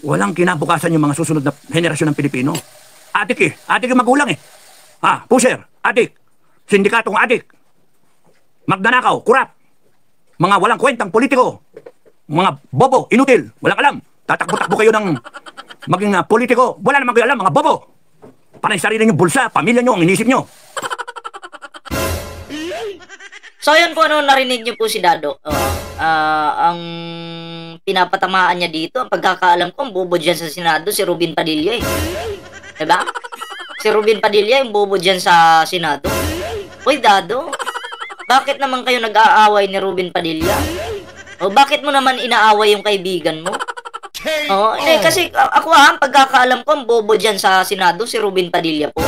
Walang kinabukasan yung mga susunod na henerasyon ng Pilipino. Adik yung magulang eh. Pusher, adik, sindikatong adik, magnanakaw, kurap, mga walang kwentang politiko, mga bobo, inutil, walang alam. Tatakbo-takbo kayo ng maging politiko, wala naman kayo alam, mga bobo. Panay sarili nyo bulsa, pamilya nyo, ang inisip nyo. So yun po, narinig nyo po si Dado. Ang pinapatamaan niya dito, ang pagkakaalam ko, ang bobo dyan sa Senado, si Robin Padilla eh. Diba? Si Robin Padilla, yung bobo dyan sa Senado. Uy, Dado, bakit naman kayo nag-aaway ni Robin Padilla? O bakit mo naman inaaway yung kaibigan mo? Kasi ako ang pagkakaalam ko, ang bobo dyan sa Senado, si Robin Padilla po.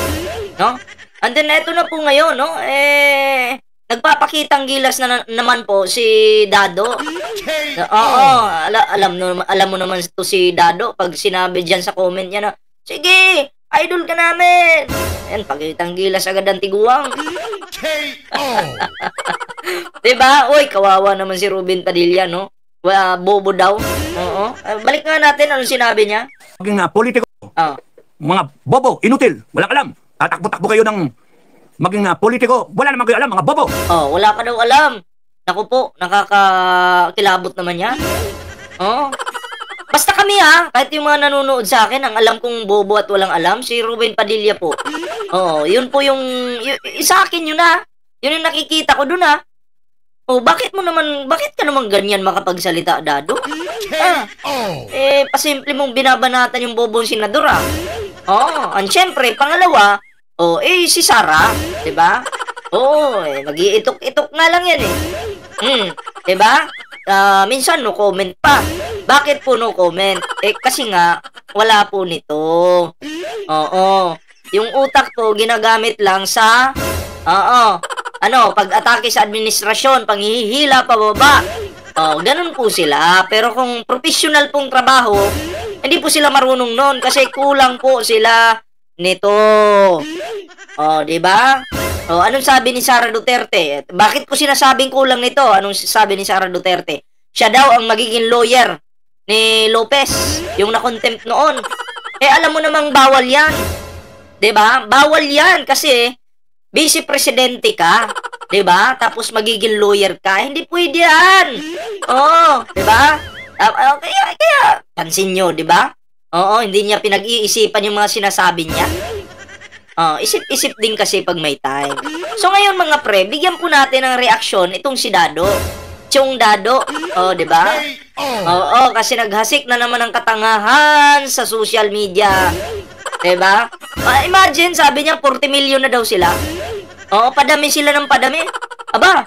No? And then, eto na po ngayon, no? Nagpapakitang gilas na naman po si Dado. Alam mo naman to si Dado pag sinabi dyan sa comment niya na, sige, idol ka namin. Ayan, pakitang gilas agad ang tiguang. Diba? Uy, kawawa naman si Robin Padilla, no? Bobo daw. Balik nga natin, anong sinabi niya? Maging politiko, mga bobo, inutil, walang alam. Tatakbo-takbo kayo ng maging politiko, wala naman kayo alam, mga bobo. Wala ka daw alam. Naku po, nakakakilabot naman yan. Basta kami kahit yung mga nanonood sa akin, ang alam kong bobo at walang alam, si Robin Padilla po. Yun po yung sa akin yun Yun yung nakikita ko dun bakit ka naman ganyan makapagsalita, Dado? Pasimple mong binabanatan yung bobong senador and syempre, pangalawa, si Sara, diba? Mag-iitok-itok nga lang yan diba? Minsan no comment pa. Bakit po no comment? Kasi nga, wala po nito. Yung utak po, ginagamit lang sa, pag-atake sa administrasyon, panghihila, pababa. Ganun po sila. Pero kung professional pong trabaho, hindi po sila marunong nun kasi kulang po sila nito. Diba? Anong sabi ni Sara Duterte? Bakit ko sinasabing kulang nito? Anong sabi ni Sara Duterte? Siya daw ang magiging lawyer ni Lopez, yung na-contempt noon. Alam mo namang bawal yan. Diba? Bawal yan kasi vice presidente ka. Diba? Tapos magiging lawyer ka. Hindi pwede yan. Diba? Kaya, pansin nyo, diba? Hindi niya pinag-iisipan yung mga sinasabi niya. Isip-isip din kasi pag may time. So ngayon mga pre, bigyan po natin ng reaksyon itong si Dado. Chong Dado. Diba? Kasi naghasik na naman ng katangahan sa social media. Diba? Imagine, sabi niya 40 million na daw sila. Padami sila ng padami. Aba,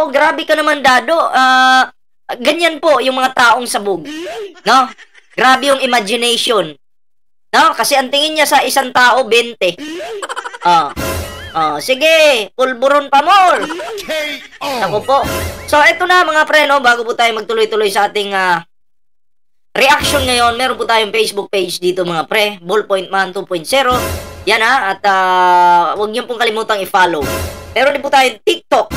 grabe ka naman, Dado. Ganyan po yung mga taong sabog. No? Grabe yung imagination. No? Kasi ang tingin niya sa isang tao, 20. Sige, pulburon pa more. Ako po. So, eto na mga pre, no? Bago po tayo magtuloy-tuloy sa ating reaction ngayon, meron po tayong Facebook page dito mga pre, Ballpoint Man 2.0. Yan at huwag niyo pong kalimutang i-follow. Meron din po tayong TikTok.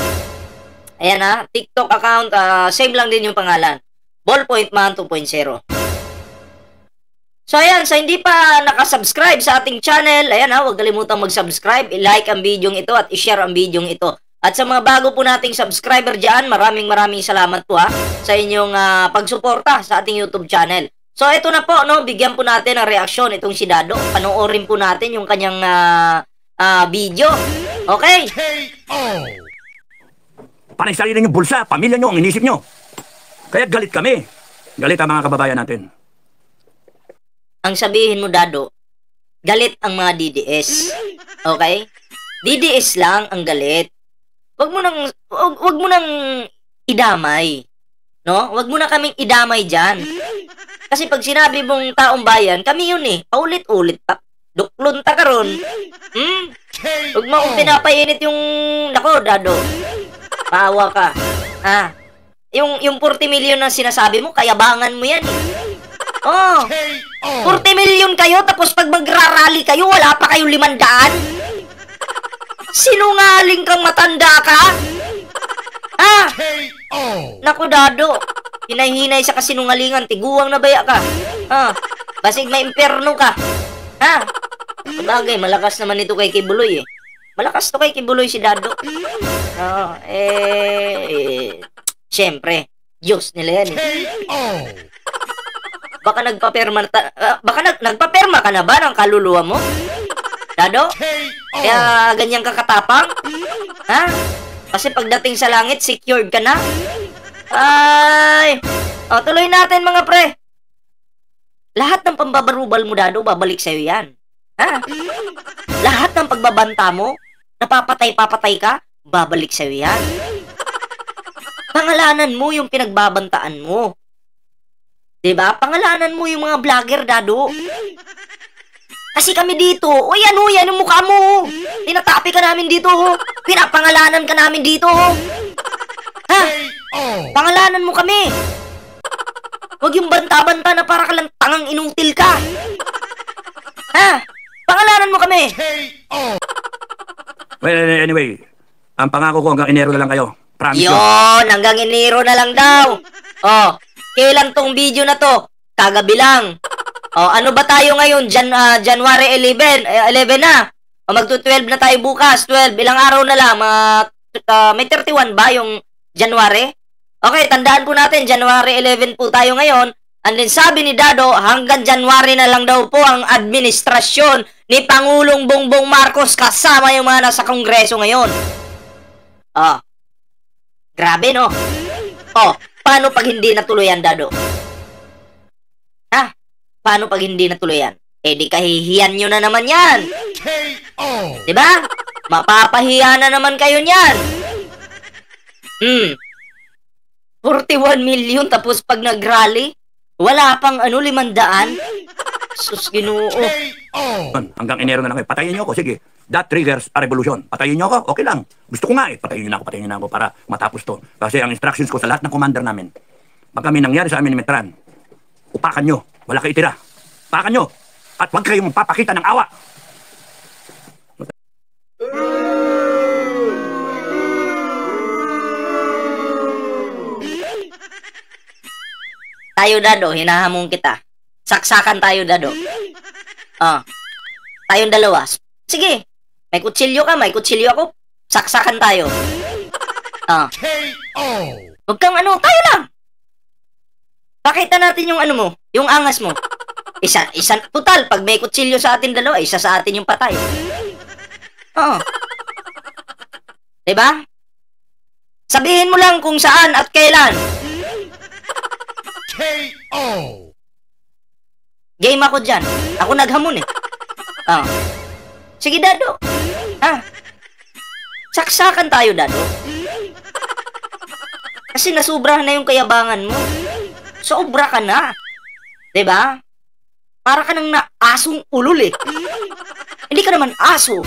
Ayan TikTok account, same lang din yung pangalan. Ballpoint Man 2.0. So ayan, sa hindi pa nakasubscribe sa ating channel, ayan huwag kalimutang mag-subscribe, i-like ang video ito at i-share ang video ito. At sa mga bago po nating subscriber dyan, maraming salamat po sa inyong pagsuporta sa ating YouTube channel. So ito na po, no, bigyan po natin ng reaksyon itong si Dado. Panoorin po natin yung kanyang video. Okay? Panay sarili nyo bulsa, pamilya nyo, ang inisip nyo. Kaya galit kami. Galit ang mga kababayan natin. Ang sabihin mo, Dado, galit ang mga DDS. Okay? DDS lang ang galit. Wag mo nang idamay. No? Wag mo na kaming idamay diyan. Kasi pag sinabi mong taong bayan, kami yun paulit-ulit pa. Duklon ta karon. Wag mo akong pinapainit yung nako, Dado. Maawa ka. Yung 40 million na sinasabi mo, kayabangan mo yan 40 million kayo, tapos pag magrarally kayo, wala pa kayong 500? Sinungaling kang matanda ka? Naku, Dado. Hinay-hinay sa kasinungalingan, tiguang na baya ka. Basig may impyerno ka. Ha? Sabagay, malakas naman ito kay Kibuloy eh. Malakas to kay Kibuloy si Dado. Siyempre, Diyos nila yan eh. Baka nagpaperma ka na ba ng kaluluwa mo? Dado? Kaya ganyan ka katapang? Ha? Kasi pagdating sa langit, secured ka na? Ay! Tuloy natin mga pre. Lahat ng pambabarubal mo, Dado, babalik sa'yo yan. Ha? Lahat ng pagbabanta mo, napapatay-papatay ka, babalik sa'yo yan. Pangalanan mo yung pinagbabantaan mo. Diba? Pangalanan mo yung mga vlogger, Dado. Kasi kami dito, yan yung mukha mo. Tinatapi ka namin dito. Pinapangalanan ka namin dito. Ha? Pangalanan mo kami. Huwag yung banta-banta na para ka lang tangang inutil ka. Ha? Pangalanan mo kami. Well, anyway, ang pangako ko hanggang Enero na lang kayo. Promise ko. Yun, hanggang Enero na lang daw. Kailan tong video na to? Kagabi lang. Ano ba tayo ngayon? January 11 na. Magto-12 na tayo bukas. 12, ilang araw na lang. May 31 ba yung January? Okay, tandaan po natin, January 11 po tayo ngayon. And then sabi ni Dado, hanggang January na lang daw po ang administrasyon ni Pangulong Bongbong Marcos kasama yung mga nasa Kongreso ngayon. Grabe no? Paano pag hindi natuloy yan, Dado? Ha? Paano pag hindi natuloy yan? Di kahihiyan nyo na naman yan. Diba? Mapapahiya na naman kayo niyan. 41 million tapos pag nag-rally, wala pang 500. Sus, Ginoo. Hanggang Enero na lang kayo. Patayin niyo ako. Sige. That triggers a revolution. Patayin niyo ako. Okay lang. Gusto ko nga eh. Patayin niyo na ako para matapos to. Kasi ang instructions ko sa lahat ng commander namin, pag kami nangyari sa amin ni Metran, upakan nyo. Wala kayo itira. Upakan nyo. At huwag kayong magpapakita ng awa. Tayo, Dado, hinahamon kita. Saksakan tayo, Dado. Tayong dalawa. Sige, may kutsilyo ka, may kutsilyo ako. Saksakan tayo. Huwag kang tayo lang. Pakita natin yung mo, yung angas mo. Total, pag may kutsilyo sa atin dalawa, isa sa atin yung patay. Diba? Sabihin mo lang kung saan at kailan. Game ako dyan. Ako naghamon eh. Sige, Dado. Saksakan tayo, Dado. Kasi nasubrahan na yung kayabangan mo. Sobra ka na. Diba? Para ka nang asong ulol eh. Hindi ka naman aso.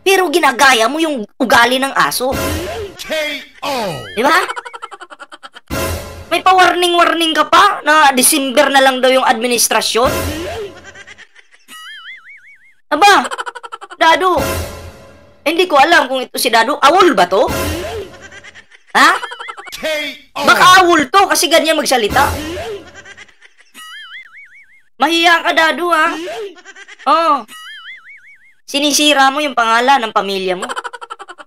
Pero ginagaya mo yung ugali ng aso. Diba? May pa-warning ka pa na December na lang daw yung administrasyon? Aba, Dado, hindi ko alam kung ito si Dado. Awol ba to? Ha? Baka awol to kasi ganyan magsalita. Mahiya ka, Dado, ha? Sinisira mo yung pangalan ng pamilya mo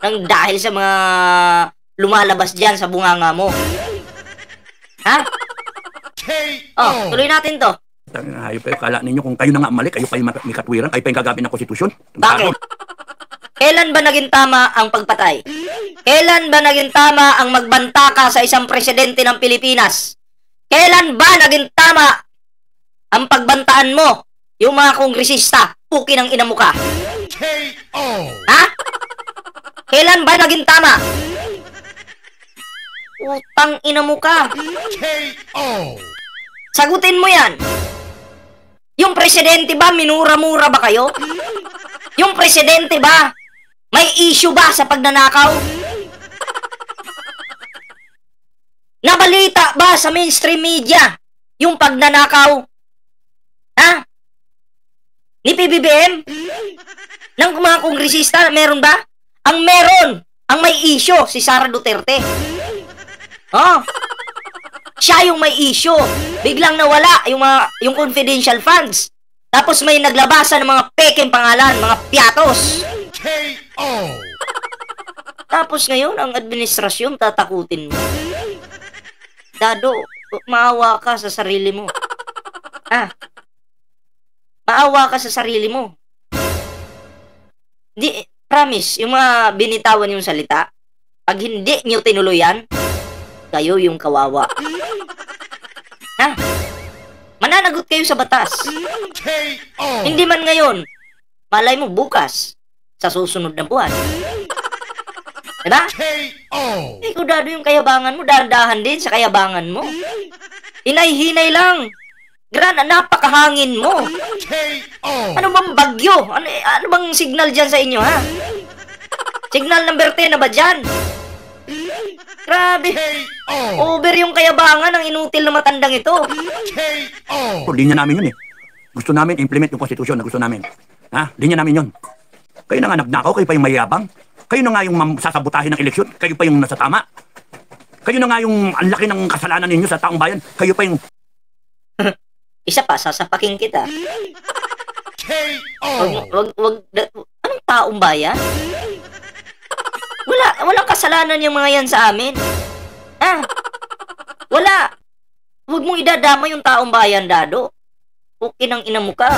nang dahil sa mga lumalabas dyan sa bunganga mo. Ha? Tuloy natin to. Hayop kayo, kala ninyo kung kayo na nga mali, kayo pa yung may katwiran, kayo pa yung gagabi ng konstitusyon. Bakit? Kailan ba naging tama ang pagpatay? Kailan ba naging tama ang magbanta ka sa isang presidente ng Pilipinas? Kailan ba naging tama ang pagbantaan mo yung mga kongresista? Puki ng ina mo ka. Ha? Kailan ba naging tama? Utang ina mo ka. Sagutin mo yan. Yung presidente ba, minura-mura ba kayo? Yung presidente ba, may issue ba sa pagnanakaw? Nabalita ba sa mainstream media yung pagnanakaw? Ha? Ni PBBM? Ng mga kongresista, meron ba? Ang meron, ang may issue, si Sara Duterte. Siya yung may issue. Biglang nawala yung confidential funds. Tapos may naglabasan ng mga peking pangalan, mga piatos. KO! Tapos ngayon, ang administrasyon tatakutin mo. Dado, maawa ka sa sarili mo. Maawa ka sa sarili mo. Di, promise, yung mga binitawan yung salita, pag hindi nyo tinuluyan, kayo yung kawawa. Mananagot kayo sa batas. KO! Hindi man ngayon, malay mo bukas, sa susunod na buwan. Diba? KO! Dado yung kayabangan mo, dahan-dahan din sa kayabangan mo. Hinay-hinay lang. Napakahangin mo. KO! Ano bang bagyo? Ano bang signal dyan sa inyo, ha? Signal number 10 na ba dyan? Grabe. KO! Over yung kayabangan ng inutil na matandang ito. KO! Linya namin yun eh. Gusto namin implement yung konstitusyon na gusto namin. Linya namin yun. Kayo na nga nagnakaw, kayo pa yung mayabang. Kayo na nga yung sasabutahin ng eleksyon, kayo pa yung nasa tama. Kayo na nga yung ang laki ng kasalanan ninyo sa taong bayan, kayo pa yung... Isa pa, sasapaking kita. KO! Anong taong bayan? Walang kasalanan yung mga yan sa amin. Wala. Huwag mong idadama yung taong bayan, Dado. Okay nang ina mo ka.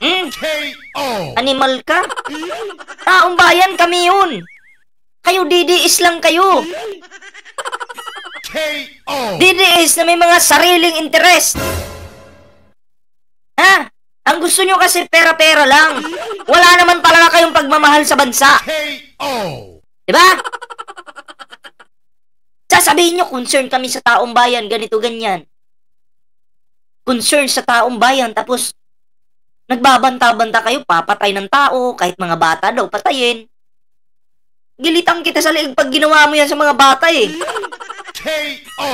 KO! Animal ka. Taong bayan kami yun. Kayo DDS lang kayo. KO! DDS na may mga sariling interest. Ang gusto nyo kasi pera-pera lang. Wala naman talaga kayong pagmamahal sa bansa. KO! Diba? Sasabihin nyo, concern kami sa taong bayan, ganito, ganyan. Concern sa taong bayan, tapos nagbabanta-banta kayo, papatay ng tao, kahit mga bata daw, patayin. Gilitang kita sa leeg pag ginawa mo yan sa mga bata eh. KO!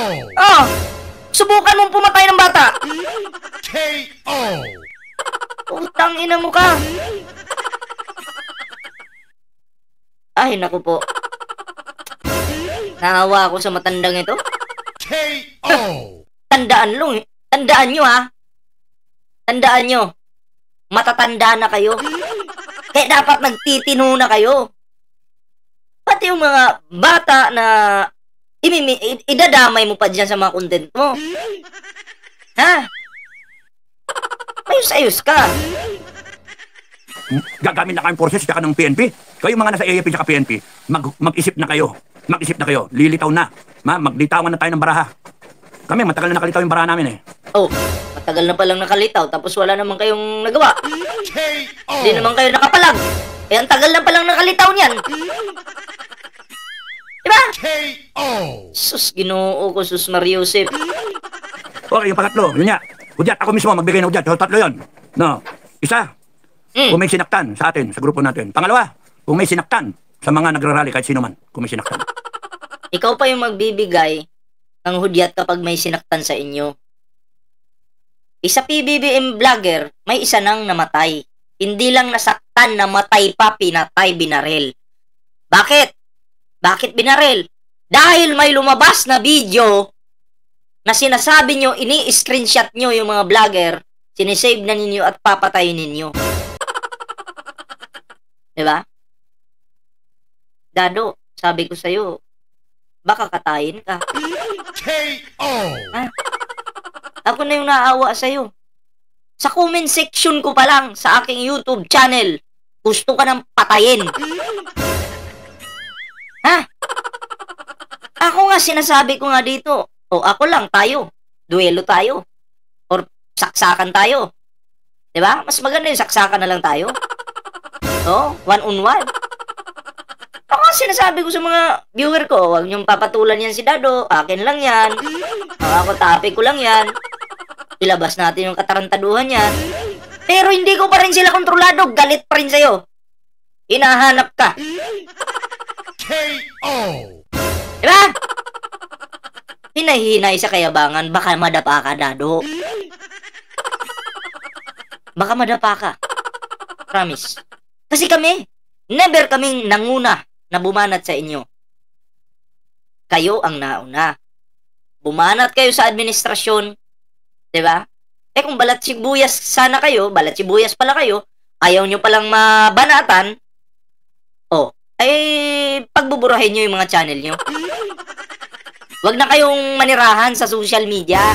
Subukan mong pumatay ng bata. KO! Utang ina mo ka. Ay, naku po. Naawa ako sa matandang ito. KO! Tandaan nyo ha. Tandaan nyo. Matatanda na kayo. Kaya dapat nagtitino na kayo. Pati yung mga bata na idadamay mo pa dyan sa mga content mo. Ayos-ayos ka. Gagamit na kayong forces tsaka ng PNP. Kayo mga nasa AFP tsaka PNP, mag-isip na kayo. Mag-isip na kayo. Lilitaw na. Maglitawan na tayo ng baraha. Kami, matagal na nakalitaw yung baraha namin eh. Matagal na palang nakalitaw tapos wala naman kayong nagawa. KO! Hindi naman kayo nakapalag. Ang tagal na palang nakalitaw niyan. Diba? KO! Sus, Ginoo ko, Sus Mariusip. Okay, yung pangatlo, yun nga. Hudyat, ako mismo magbigay ng hudyat. Tatlo yun. No. Isa, kung may sinaktan sa atin, sa grupo natin. Pangalawa, kung may sinaktan sa mga nagrarally kahit sino man, kung may sinaktan. Ikaw pa yung magbibigay ng hudyat kapag may sinaktan sa inyo. Isa PBBM vlogger, may isa nang namatay. Hindi lang nasaktan, namatay pa, pinatay, binaril. Bakit? Bakit binaril? Dahil may lumabas na video na sinasabi nyo, ini-screenshot nyo yung mga vlogger, sinisave na ninyo at papatayin ninyo. Diba? Dado, sabi ko sa'yo, baka katayin ka. KO! Ako na yung naawa sa'yo. Sa comment section ko pa lang sa aking YouTube channel, gusto ka nang patayin. Ako nga sinasabi ko nga dito, ako lang tayo, duelo tayo, or saksakan tayo. Diba? Mas maganda yung saksakan na lang tayo. One on one. Ako nga sinasabi ko sa mga viewer ko, huwag niyong papatulan yan si Dado, akin lang yan. Ako topic ko lang yan. Ilabas natin yung katarantaduhan yan. Pero hindi ko pa rin sila kontrolado, galit pa rin sa'yo. Hinahanap ka. KO! Diba? Hinahinay sa kayabangan, baka madapa ka, Dado. Baka madapa ka. Promise. Kasi kami, never kaming nanguna na bumanat sa inyo. Kayo ang nauna. bumanat kayo sa administrasyon, 'di ba? Eh kung balat sibuyas sana kayo, balat sibuyas pala kayo, ayaw nyo palang mabanatan, oh, ay pagbuburahin nyo yung mga channel nyo. Huwag na kayong manirahan sa social media.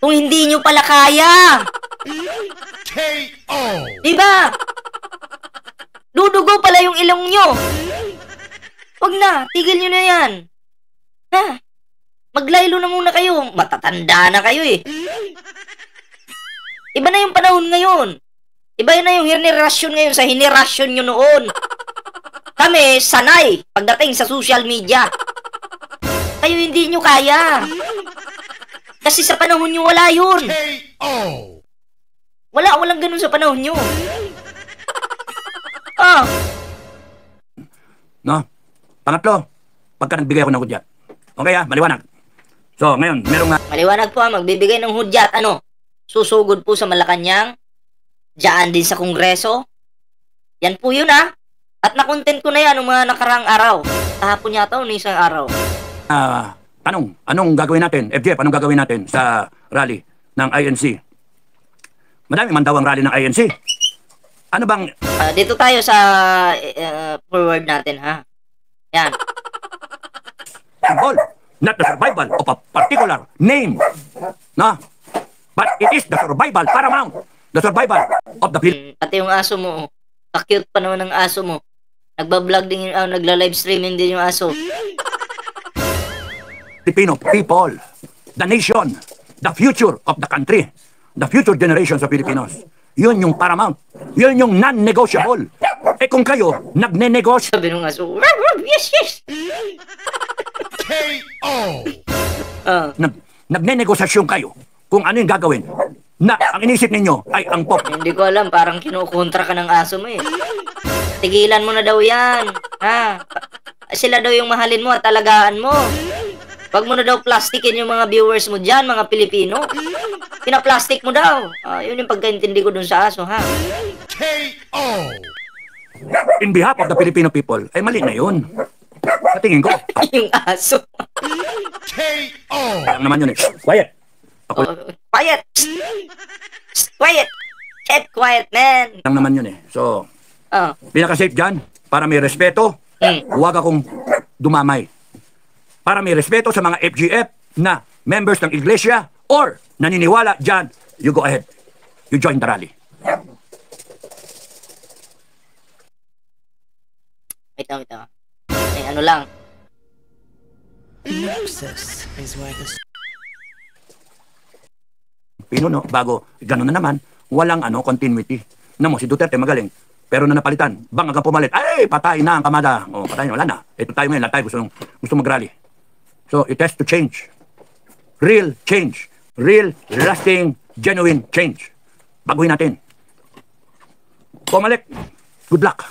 Kung hindi nyo pala kaya. KO. Diba? Dudugo pala yung ilong nyo. Huwag na, tigil nyo na yan. Ha? Maglaylo na muna kayo. Matatanda na kayo eh. Iba na yung panahon ngayon. Iba na yung henerasyon ngayon sa henerasyon nyo noon. Kami, sanay pagdating sa social media. Kayo hindi nyo kaya. Kasi sa panahon nyo wala yun. KO. Walang ganun sa panahon nyo. Ah, No? Pangatlo, pagka nagbigay ako ng hudyat. Okay maliwanag. So, ngayon, merong maliwanag po magbibigay ng hudyat. Ano? Susugod po sa Malacanang. Diyan din sa Kongreso. Yan po yun At nakontent ko na yan ng mga nakaraang araw. Kahapon yata o isang araw. tanong, anong gagawin natin? FJF, anong gagawin natin sa rally ng INC? Madami man daw ang rally ng INC. Ano bang... Dito tayo sa forward natin, ha? Yan. All, not the survival of a particular name. No? But it is the survival paramount. The survival of the Philippines. Pati yung aso mo, cute pa naman ng aso mo. Nagbablog din, nagla-live streaming din yung aso. Filipino people, the nation, the future of the country, the future generations of Filipinos. Yun yung paramount. Yun yung non-negotiable. Eh kung kayo, nagne-negosyo. Sabi nung aso, yes, yes. KO. Nagne-negosasyon kayo kung ano yung gagawin na ang inisip ninyo ay ang pop. Hindi ko alam, parang kinukontra ka ng aso mo eh. Tigilan mo na daw yan. Ha? Sila daw yung mahalin mo at talagaan mo. Wag mo na daw plastikin yung mga viewers mo dyan, mga Pilipino. Pinaplastic mo daw. Yun yung pagkaintindi ko dun sa aso, ha? KO. In behalf of the Filipino people, ay mali na yun. Sa tingin ko. Yung aso. KO. Alam naman yun eh. Quiet. Ako Quiet. Quiet. Keep quiet, man. lang naman yun eh. So, pinaka-safe dyan, para may respeto, huwag akong dumamay. Para may respeto sa mga FGF na members ng iglesia or naniniwala dyan, you go ahead. You join the rally. Wait lang. Eh, ano lang. Nexus is where the Pino, no? Bago, ganun na naman, walang continuity. Namo, si Duterte magaling, pero na napalitan, bang hanggang pumalit, ay, patay na ang kamada. O, patay na, wala na. Ito tayo ngayon, lahat tayo gusto mag-rally. So, it has to change. Real change. Real, lasting, genuine change. Baguhin natin. Comelec, good luck.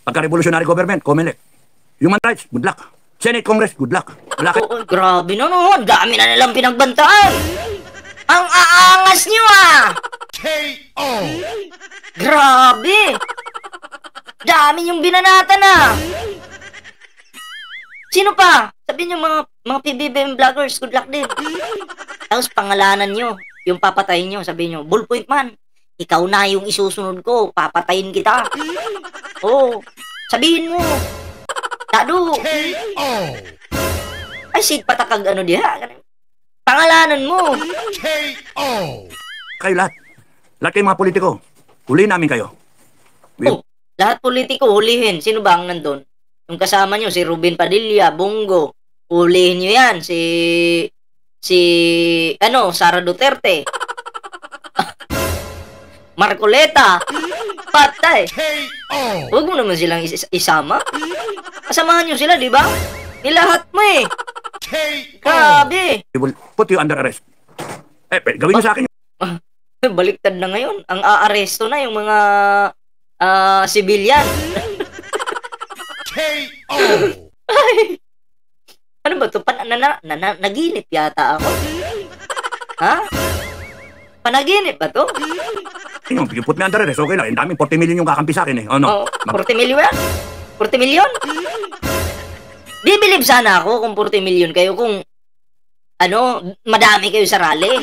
Pagka-revolutionary government, Comelec. Human rights, good luck. Senate, Congress, good luck. Wala kayo. Grabe na no. Dami na nilang pinagbantaan. Ang aangas nyo KO. Grabe. Dami yung binanatan Sino pa? Sabi nyo mga PBBM vloggers, good luck din. Tapos pangalanan nyo, yung papatayin nyo, sabi nyo, Ballpoint Man, ikaw na yung isusunod ko, papatayin kita. Sabihin mo. Dado. KO. Ay, Sid, patakag diha. Pangalanan mo. KO. Kayo lahat. Lahat kayong mga politiko. Huli namin kayo. Lahat politiko, hulihin. Sino ba ang nandun? Yung kasama nyo, si Ruben Padilla, Bongo. Hulihin nyo yan. Sara Duterte. Marcoleta. Patay. KO. Huwag mo naman silang isama. Kasamahan nyo sila, di ba? Nilahat mo eh. KO. Grabe. We will put you under arrest. Gawin nyo sa akin. Baliktad na ngayon. Ang aaresto na yung mga civilian. KO. Ay. Ano ba ito? Naginip yata ako. Ha? Panaginip ba to? You put me under arrest, okay lang. Ang daming 40 million yung kakampi sa akin eh. Oh, no. 40 million yan? 40 million? Bibilib sana ako kung 40 million kayo kung madami kayo sa rally.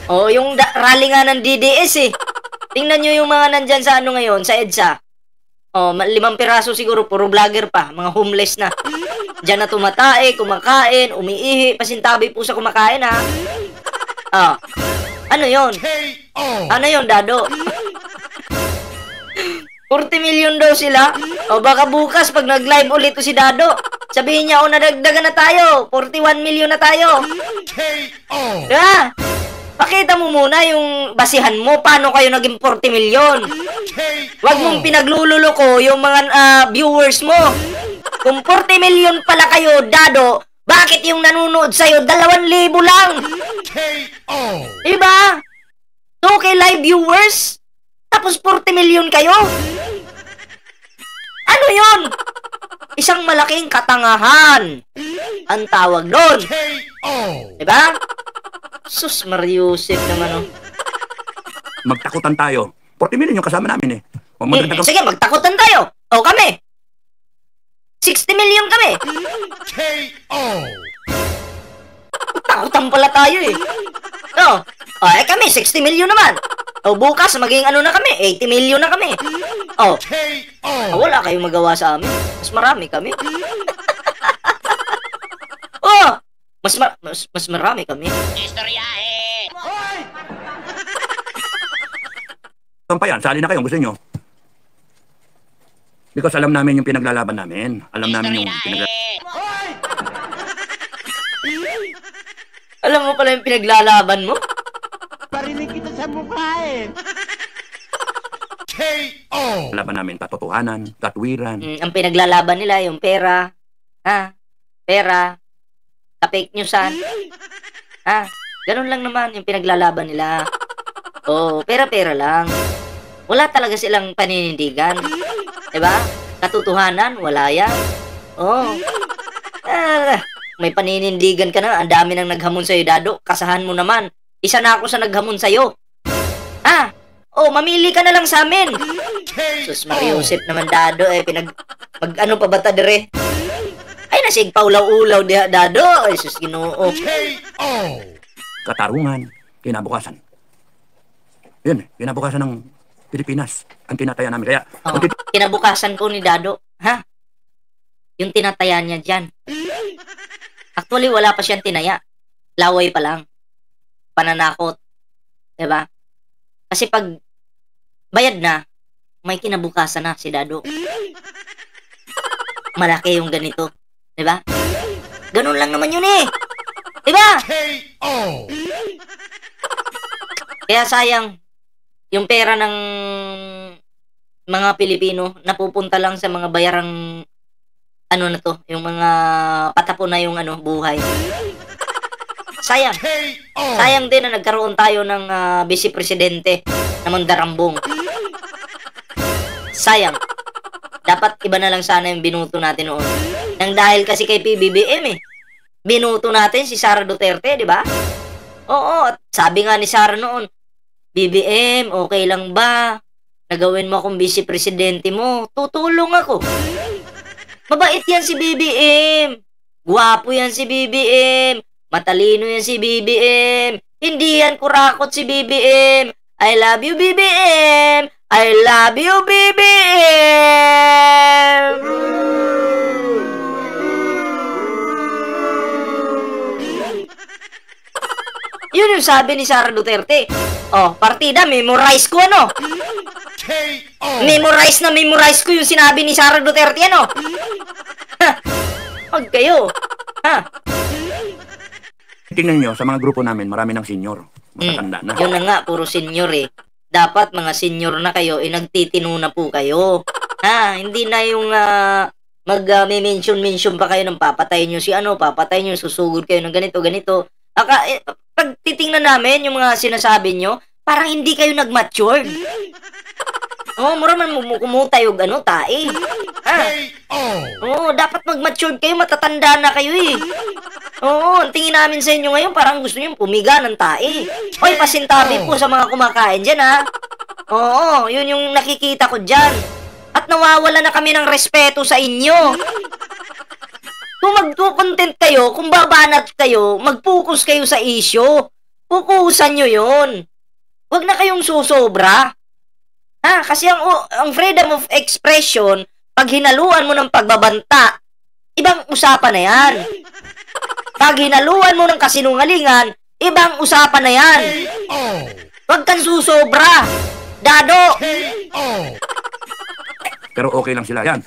Yung rally nga ng DDS eh. Tingnan nyo yung mga nandyan sa ngayon, sa EDSA. 5 piraso siguro, puro vlogger pa, mga homeless na. Diyan na tumatae, kumakain, umiihi, pasintabi po sa kumakain ha. Ano yun? KO. Ano yun, Dado? 40 million daw sila. Baka bukas pag nag-live ulit to si Dado, sabihin niya, nadagdagan na tayo. 41 million na tayo. KO. Diba? Pakita mo muna yung basihan mo. Paano kayo naging 40 million? Huwag mong pinaglululoko yung mga viewers mo. Kung 40 million pala kayo, Dado, bakit yung nanonood sa'yo 2,000 lang? KO. Diba? 2K live viewers? Tapos 40 million kayo? Ano yun? Isang malaking katangahan ang tawag doon. KO. Diba? Sus, Mariusip naman Magtakutan tayo. 40 million yung kasama namin eh. Sige, magtakutan tayo. Kami. 60 million kami. KO. Takutan pala tayo eh. Kami, 60 million naman. Bukas, maging na kami, 80 million na kami. KO. Wala kayong magawa sa amin. Mas marami kami. Mas marami kami. Saan pa yan? Sali na kayo, gusto nyo? Because alam namin yung pinaglalaban namin. Alam namin yung Alam mo pala yung pinaglalaban mo? Parinig kita sa mukha eh. KO. pinaglalaban namin. Katotohanan, katwiran. Ang pinaglalaban nila, yung pera. Pera. Ka-fake newsan. Ganun lang naman yung pinaglalaban nila. Pera-pera lang. Wala talaga silang paninindigan. Diba? Katotohanan, wala yan. May paninindigan ka na. Ang dami nang naghamon sa'yo, Dado. Kasahan mo naman. Isa na ako sa naghamon sa'yo. Mamili ka na lang sa amin. Sus, Mariusip naman, Dado. Mag-ano pa ba ta dire? Ay, nasig paulaw-ulaw, Dado. Ay, sus, Ginoo. KO. Katarungan, kinabukasan. Yun, kinabukasan ng Pilipinas. Ang tinataya namin. Kaya, Kinabukasan ko ni Dado. Yung tinataya niya dyan. Actually, wala pa siyang tinaya. Laway pa lang. Pananakot. Diba? Kasi pag bayad na, may kinabukasan na si Dado. Malaki yung ganito. Diba? Ganun lang naman yun eh. Diba? KO. Kaya sayang, yung pera ng mga Pilipino napupunta lang sa mga bayarang yung mga patapon na yung buhay. Sayang. Sayang din na nagkaroon tayo ng vice presidente na mandarambong. Sayang. Dapat iba na lang sana yung binuto natin noon. Nang dahil kasi kay PBBM binuto natin si Sara Duterte, di ba? Oo, at sabi nga ni Sara noon, BBM, okay lang ba? Nagawin mo akong vice presidente mo, tutulong ako. Mabait yan si BBM. Guwapo yan si BBM. Matalino yan si BBM. Hindi yan kurakot si BBM. I love you, BBM. I love you, BBM. Yun yung sabi ni Sara Duterte. Partida, memorize ko KO. Memorize ko yung sinabi ni Sara Duterte Huwag kayo. tingnan nyo, sa mga grupo namin, marami ng senior. Matatanda na. Yun na nga, puro senior eh. Dapat mga senior na kayo, nagtitino na po kayo. Hindi na yung mag-mention pa kayo ng papatay nyo si papatay nyo, susugod kayo ng ganito. Pag titingnan namin yung mga sinasabi nyo, parang hindi kayo nag-mature. Mura man kumuta yung tae. Dapat mag-mature kayo, matatanda na kayo eh. Ang tingin namin sa inyo ngayon, parang gusto nyo pumiga ng tae. Pasintabi po sa mga kumakain dyan yun yung nakikita ko dyan. At nawawala na kami ng respeto sa inyo. Kung mag-content kayo, kung babanat kayo, mag-focus kayo sa issue. Focusan nyo yun. Huwag na kayong susobra. Kasi ang freedom of expression, pag hinaluan mo ng pagbabanta, ibang usapan na yan. Pag hinaluan mo ng kasinungalingan, ibang usapan na yan. Huwag kang susobra. Dado. Pero okay lang sila. Yan.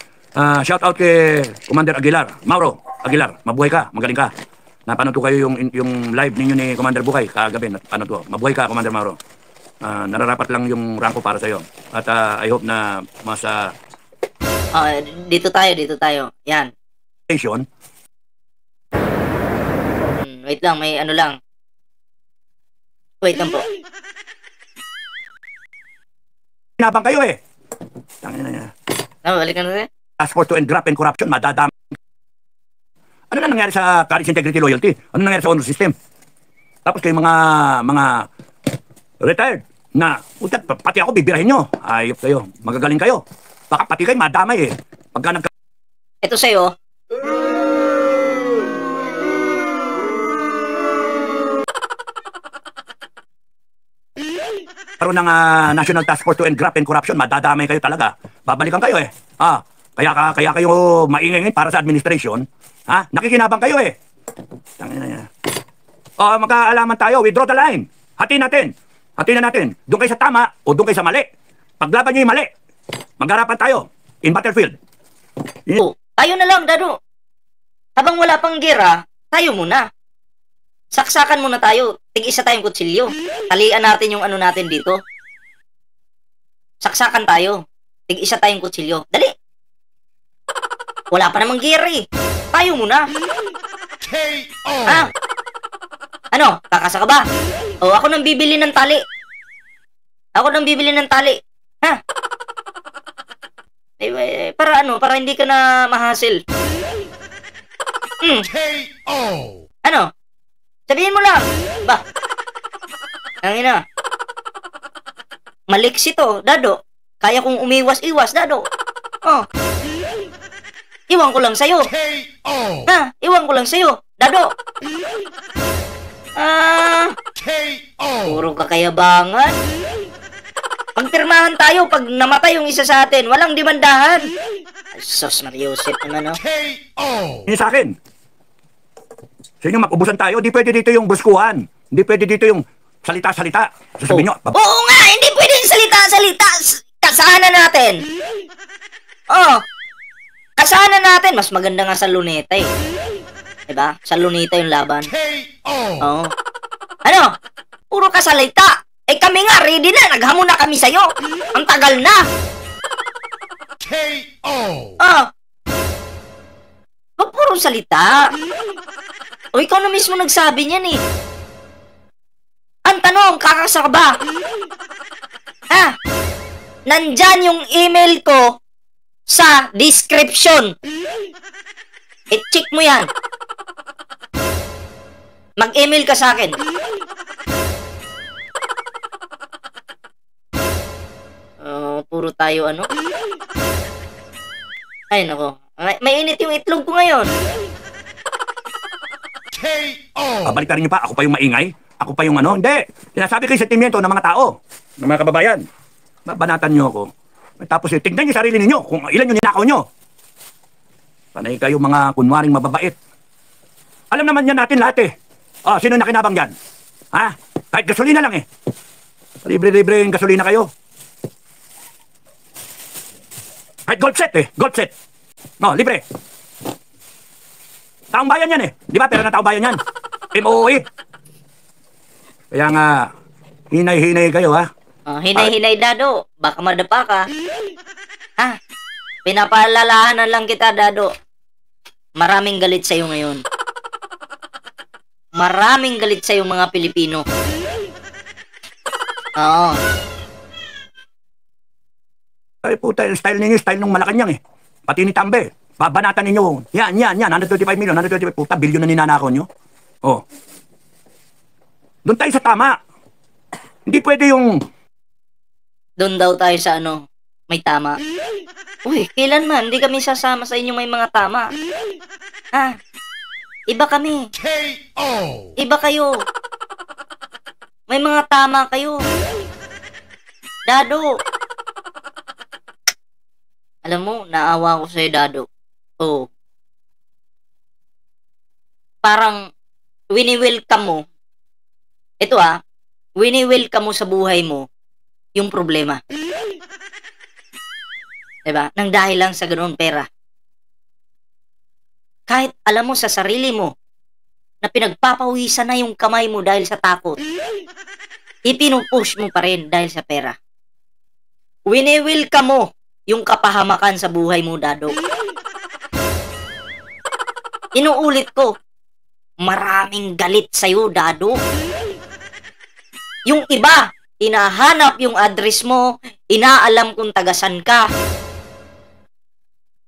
Shout out kay Commander Aguilar. Mauro Aguilar, mabuhay ka, magaling ka. Napanood ko kayo yung live ninyo ni Commander Bukay kagabi. Napanood ko. Mabuhay ka, Commander Mauro. Nararapat lang yung ranko para sa'yo. At I hope na Dito tayo. Yan. station. Wait lang, may ano lang. Wait lang po. Pinabang kayo eh. Tangina na niya. Balikan na rin. Task Force to End Graft and Corruption, madadami. Ano na nangyari sa Courage, Integrity, Loyalty? Ano nangyari sa honor system? Tapos kayo mga retired na, pati ako bibirahin nyo. Ayop kayo. Magagaling kayo. Baka pati kayo madamay eh. Pagka Ito sa'yo. nagkaroon ng National Task Force to End Graft and Corruption, madadamay kayo talaga. Babalikan kayo eh. Kaya kayo maingay ngayon para sa administration. Nakikinabang kayo eh. Tangina niya. Magkaalaman tayo, withdraw the line. Hatiin na natin. Doon kayo sa tama o doon kayo sa mali. Paglaban nyo yung mali, magharapan tayo in battlefield. Tayo na lang, Dado. Habang wala pang gera, tayo muna. Saksakan muna tayo. Tig-isa tayong kutsilyo. Talian natin yung ano natin dito. Saksakan tayo. Tig-isa tayong kutsilyo. Dali. Wala pa namang gera eh. Tayo muna. KO. Ano? Kakasa ka ba? Ako nang bibili ng tali. Para hindi ka na mahassle. KO. Ano? Sabihin mo lang. Ba? Angina. Maliksi to, Dado. Kaya kong umiwas-iwas, Dado. Iwan ko lang sa'yo. KO. Iwan ko lang sa'yo, Dado. KO. Puro kakayabangan. Pagpirmahan tayo pag namatay yung isa sa atin. Walang demandahan. Sos, Mariusip naman, KO. Yun sa akin. Sa inyo, mag-ubusan tayo. Di pwede dito yung buskuhan. Hindi pwede dito yung salita-salita. Sasabihin nyo, Oo nga, hindi pwede yung salita-salita. Kasahanan natin. Kasahanan natin. Mas maganda nga sa luneta eh. Diba? Sa luneta yung laban. KO. Ano? Puro kasalita. Kami nga, ready na. Naghamon na kami sa'yo. Ang tagal na. KO. Huwag puro salita. Ikaw na mismo nagsabi niyan eh. Ang tanong, kakasa ka ba? Nandyan yung email ko sa description. I-check mo yan. Mag-email ka sa akin. Puro tayo ano? Ay nako. Mainit yung itlog ko ngayon. KO. balik rin nyo pa. Ako pa yung maingay. Ako pa yung ano. Hindi. Sinasabi ko yung sentimiento ng mga tao. Ng mga kababayan. Banatan nyo ako. Tapos tignan nyo sarili ninyo. Kung ilan yung ninakaw nyo. Panay kayo mga kunwaring mababait. Alam naman yan natin lahat eh. Sino nakinabang dyan? Kahit gasolina lang eh. Libre-libre yung gasolina kayo. Kahit gold set eh. Gold set. Libre. Taong bayan yan eh. Di ba? Pera na taong bayan yan. MOE. Kaya nga, hinay-hinay kayo ha. Hinay-hinay, Dado. Baka madapa ka. Pinapaalalahanan lang kita, Dado. Maraming galit sa'yo ngayon. Maraming galit sa'yo mga Pilipino. Oo. Ay puta, yung style ninyo, style nung Malacanang eh. Pati ni Tambe. Babanatan ninyo. Yan. 125 million, 125 puta, bilyon na ninanakaw nyo. Doon tayo sa tama. Hindi pwede yung... Doon daw tayo sa ano, may tama. Uy, kailanman, hindi kami sasama sa inyo may mga tama. Iba kami. KO. Iba kayo. May mga tama kayo. Dado. Alam mo, naawa ko sa'yo, Dado. Oo. Parang, wini-welcome mo. Ito wini-welcome mo sa buhay mo yung problema. Diba? Nang dahil lang sa ganoon pera. Kahit alam mo sa sarili mo na pinagpapawisan na yung kamay mo dahil sa takot, ipinupush mo pa rin dahil sa pera. Wini-welcome mo yung kapahamakan sa buhay mo, Dado. Inuulit ko, maraming galit sa'yo, Dado. Yung iba, inahanap yung address mo, inaalam kung tagasan ka.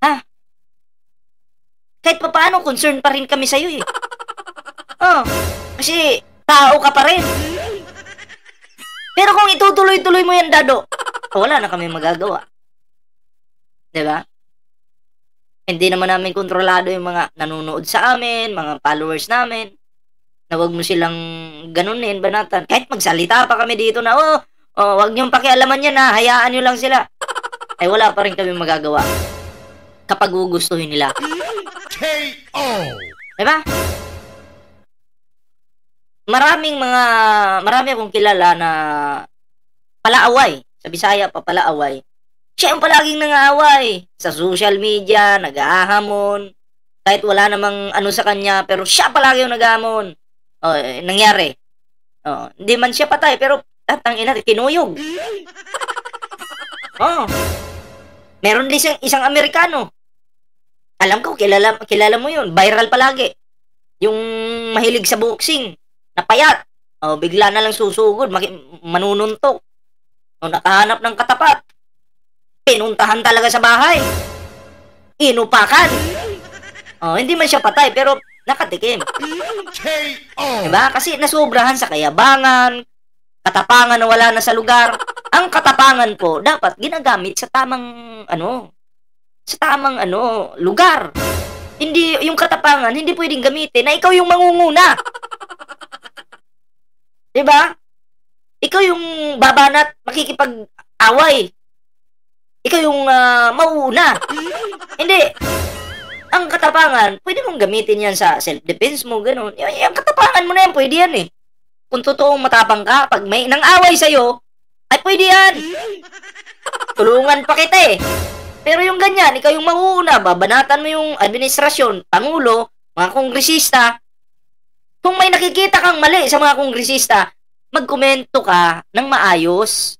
Ha? Kahit pa paano, concern pa rin kami sa'yo eh. Oh, kasi tao ka pa rin. Pero kung itutuloy-tuloy mo yan, Dado, wala na kami magagawa. Diba? Hindi naman namin kontrolado yung mga nanonood sa amin, mga followers namin. Na wag mo silang ganunin, banatan. Kahit magsalita pa kami dito na, wag niyong pakialaman yan ha, hayaan niyo lang sila. Ay wala pa rin kami magagawa. Kapag gugustuhin nila. KO. Diba? Marami akong kilala na palaaway. Sa Bisaya pa palaaway. Siya yung palaging nangaaway. Sa social media, nag-aahamon. Kahit wala namang ano sa kanya, pero siya palagi yung nag-ahamon. Nangyari. Hindi man siya patay, pero tatangina, kinuyog. Meron din isang Amerikano. Alam ko, kilala mo yun. Viral palagi. Yung mahilig sa boxing. Napayat. Bigla na lang susugod. Manununtok. Nakahanap ng katapat. Pinuntahan talaga sa bahay. Inupakan. Hindi man siya patay, pero nakatikim. KO. Diba? Kasi nasubrahan sa kayabangan, katapangan na wala na sa lugar. Ang katapangan po, dapat ginagamit sa tamang, lugar. Hindi, yung katapangan, hindi pwedeng gamitin na ikaw yung mangunguna. Diba? Ikaw yung babanat, makikipag-away. Ikaw yung mauuna. Hindi. Ang katapangan, pwede mong gamitin yan sa self-defense mo, gano'n. Yung katapangan mo na yan, pwede yan eh. Kung totoong matapang ka, pag may nang-away sa'yo, ay pwede yan. Tulungan pa kita eh. Pero yung ganyan, ikaw yung mauuna, babanatan mo yung administrasyon, pangulo, mga kongresista. Kung may nakikita kang mali sa mga kongresista, magkomento ka ng maayos.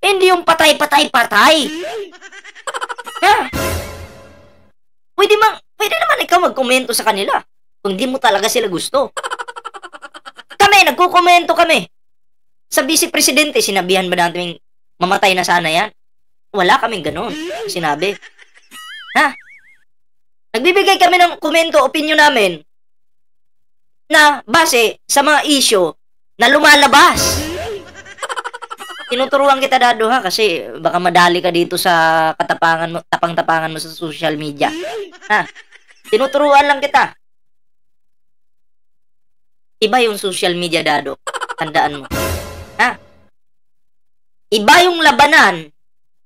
Hindi yung patay-patay-patay. Ha? Pwede naman ikaw magkomento sa kanila kung di mo talaga sila gusto. Kami, nagkukomento kami. Sa vice-presidente, sinabihan ba natin mamatay na sana yan? Wala kaming ganun. Sinabi. Ha? Nagbibigay kami ng komento, opinion namin na base sa mga issue na lumalabas. Tinuturuan kita, Dado, ha, kasi baka madali ka dito sa katapangan mo, tapang-tapangan mo sa social media. Ha? Tinuturuan lang kita. Iba yung social media, Dado. Tandaan mo. Ha? Iba yung labanan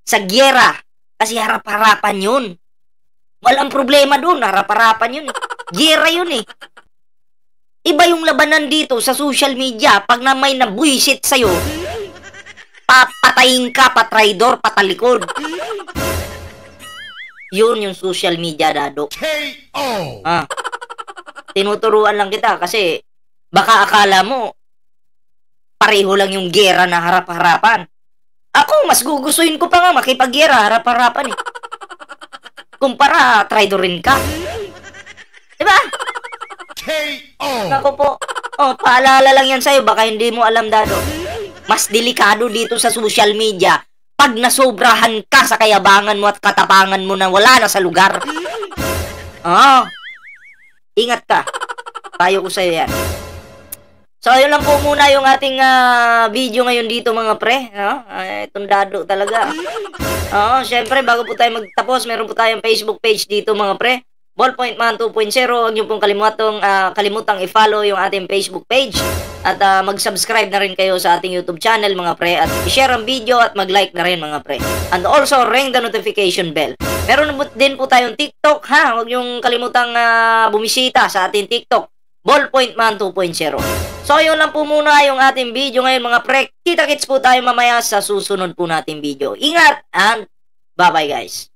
sa gyera kasi harap-harapan yun. Walang problema dun, harap-harapan yun. Gyera yun eh. Iba yung labanan dito sa social media pag na may nabuisit sa'yo. Papatayin ka, patraidor, patalikod. Yun yung social media, Dado. KO. Tinuturuan lang kita kasi baka akala mo pareho lang yung gera na harap-harapan. Ako, mas gugustuhin ko pa nga makipag-gera harap-harapan eh. Kumpara, traidorin ka. Diba? KO. Ako po, paalala lang yan sa'yo, baka hindi mo alam, Dado. Mas delikado dito sa social media pag nasobrahan ka sa kayabangan mo at katapangan mo na wala na sa lugar. Ingat ka. Payo ko sa'yo yan. So, yun lang po muna yung ating video ngayon dito, mga pre. Itong Dado talaga. Siyempre, bago po tayo magtapos, meron po tayong Facebook page dito, mga pre. Ballpoint Man 2.0. Huwag niyo pong kalimutang i-follow yung ating Facebook page. At mag-subscribe na rin kayo sa ating YouTube channel, mga pre. At i-share ang video at mag-like na rin, mga pre. And also, ring the notification bell. Meron din po tayong TikTok, ha? Huwag niyong kalimutang bumisita sa ating TikTok. Ballpoint Man 2.0. So, yun lang po muna yung ating video ngayon, mga pre. Kita-kits po tayo mamaya sa susunod po nating video. Ingat and bye-bye, guys.